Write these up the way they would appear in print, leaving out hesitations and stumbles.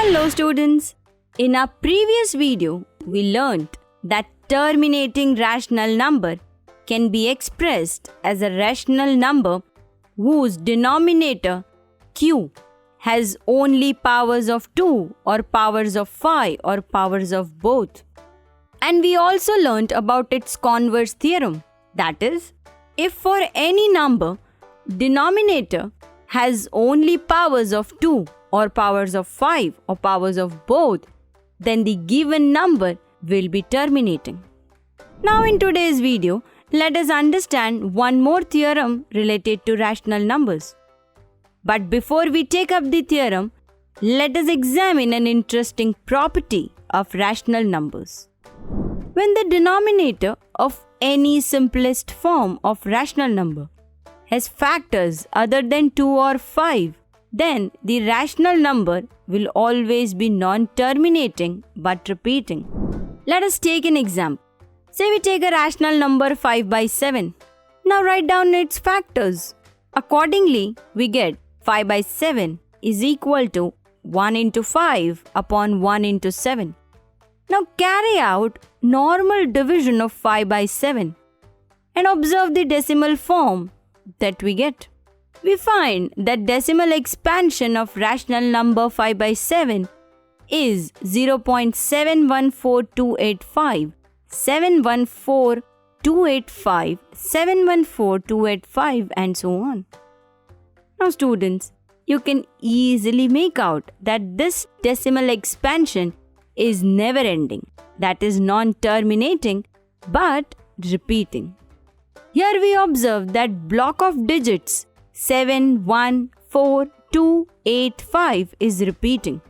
Hello students! In our previous video, we learned that terminating rational number can be expressed as a rational number whose denominator q has only powers of 2 or powers of 5 or powers of both. And we also learned about its converse theorem. That is, if for any number denominator has only powers of 2 or powers of 5 or powers of both, then the given number will be terminating. Now in today's video, let us understand one more theorem related to rational numbers. But before we take up the theorem, let us examine an interesting property of rational numbers. When the denominator of any simplest form of rational number has factors other than 2 or 5, then the rational number will always be non-terminating but repeating. Let us take an example. Say we take a rational number 5 by 7. Now write down its factors. Accordingly, we get 5 by 7 is equal to 1 into 5 upon 1 into 7. Now carry out normal division of 5 by 7 and observe the decimal form that we get. We find that decimal expansion of rational number 5 by 7 is 0.714285, 714285, 714285 and so on. Now students, you can easily make out that this decimal expansion is never ending, that is non-terminating but repeating. Here we observe that block of digits 714285 is repeating.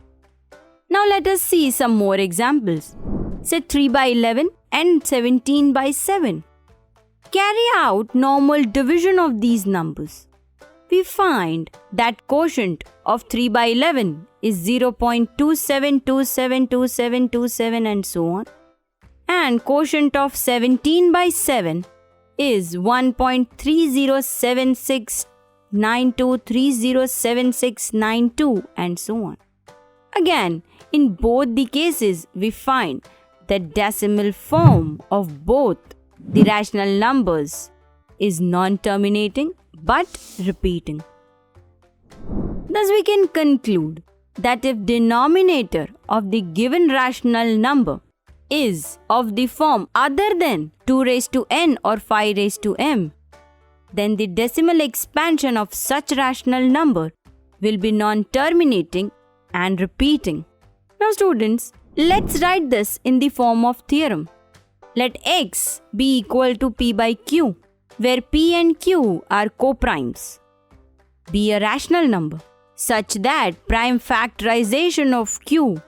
Now let us see some more examples. Say 3 by 11 and 17 by 7. Carry out normal division of these numbers. We find that quotient of 3 by 11 is 0.27272727 and so on. And quotient of 17 by 7 is 1.307692307692 and so on. Again, in both the cases, we find the decimal form of both the rational numbers is non-terminating but repeating. Thus we can conclude that if denominator of the given rational number is of the form other than 2 raised to n or 5 raised to m, then the decimal expansion of such rational number will be non-terminating and repeating. Now students, let's write this in the form of theorem. Let x be equal to p by q, where p and q are coprimes. Be a rational number such that prime factorization of q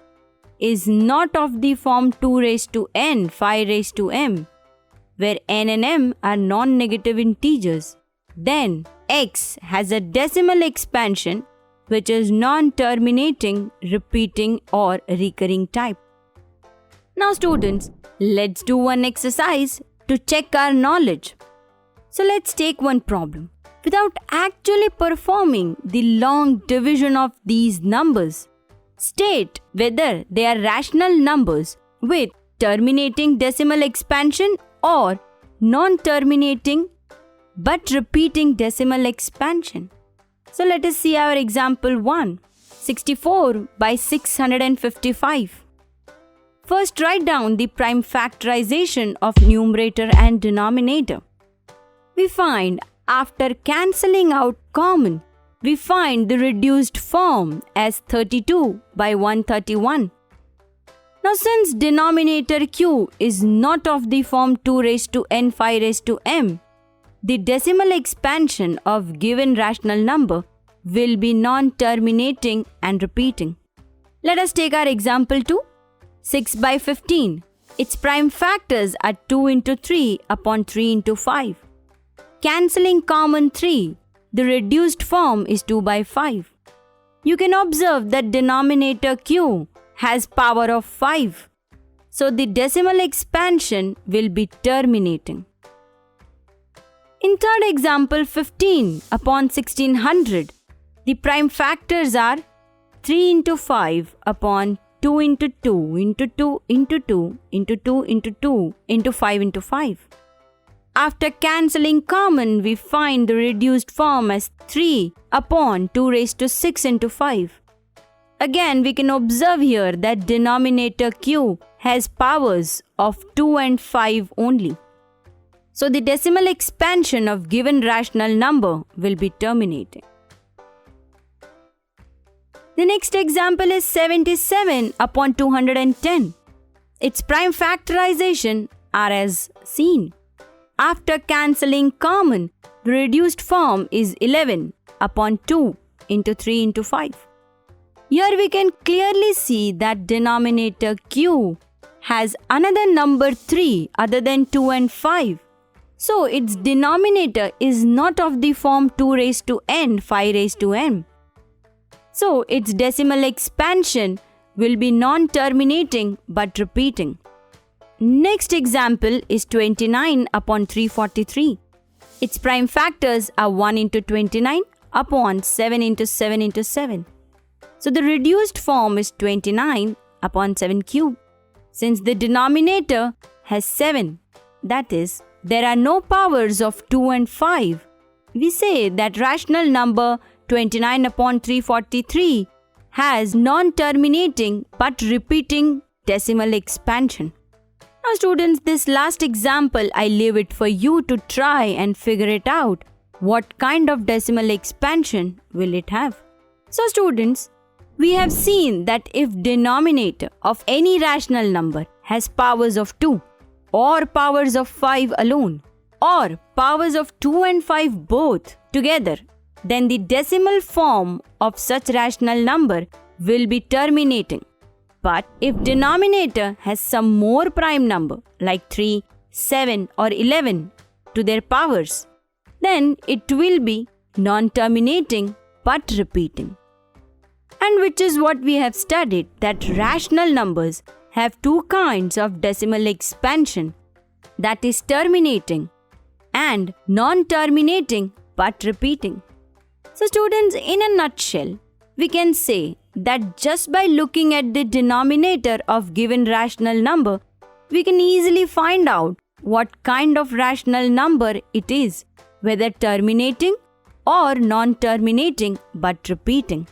is not of the form 2 raised to n, 5 raised to m, where n and m are non-negative integers. Then x has a decimal expansion which is non-terminating, repeating or recurring type. Now students, let's do one exercise to check our knowledge. So let's take one problem. Without actually performing the long division of these numbers, state whether they are rational numbers with terminating decimal expansion or non-terminating but repeating decimal expansion. So let us see our example 1, 64 by 655. First write down the prime factorization of numerator and denominator. We find after cancelling out common, we find the reduced form as 32 by 131. Now since denominator q is not of the form 2 raised to n, 5 raised to m, the decimal expansion of given rational number will be non-terminating and repeating. Let us take our example 2, 6 by 15. Its prime factors are 2 into 3 upon 3 into 5. Cancelling common 3, the reduced form is 2 by 5. You can observe that denominator q has power of 5. So the decimal expansion will be terminating. In third example 15 upon 1600, the prime factors are 3 into 5 upon 2 into 2 into 2 into 2 into 2 into 2 into 5 into 5. After cancelling common, we find the reduced form as 3 upon 2 raised to 6 into 5. Again, we can observe here that denominator q has powers of 2 and 5 only. So the decimal expansion of given rational number will be terminating. The next example is 77 upon 210. Its prime factorization are as seen. After cancelling common, the reduced form is 11 upon 2 into 3 into 5. Here we can clearly see that denominator q has another number 3 other than 2 and 5. So its denominator is not of the form 2 raised to n, 5 raised to m. So its decimal expansion will be non-terminating but repeating. Next example is 29 upon 343. Its prime factors are 1 into 29 upon 7 into 7 into 7. So the reduced form is 29 upon 7 cube. Since the denominator has 7, that is, there are no powers of 2 and 5, we say that rational number 29 upon 343 has non-terminating but repeating decimal expansion. Now students, this last example I leave it for you to try and figure it out. What kind of decimal expansion will it have? So students, we have seen that if denominator of any rational number has powers of 2 or powers of 5 alone or powers of 2 and 5 both together, then the decimal form of such rational number will be terminating. But if denominator has some more prime number like 3, 7 or 11 to their powers, then it will be non-terminating but repeating. And which is what we have studied, that rational numbers have two kinds of decimal expansion, that is terminating and non-terminating but repeating. So students, in a nutshell, we can say that just by looking at the denominator of given rational number, we can easily find out what kind of rational number it is, whether terminating or non-terminating but repeating.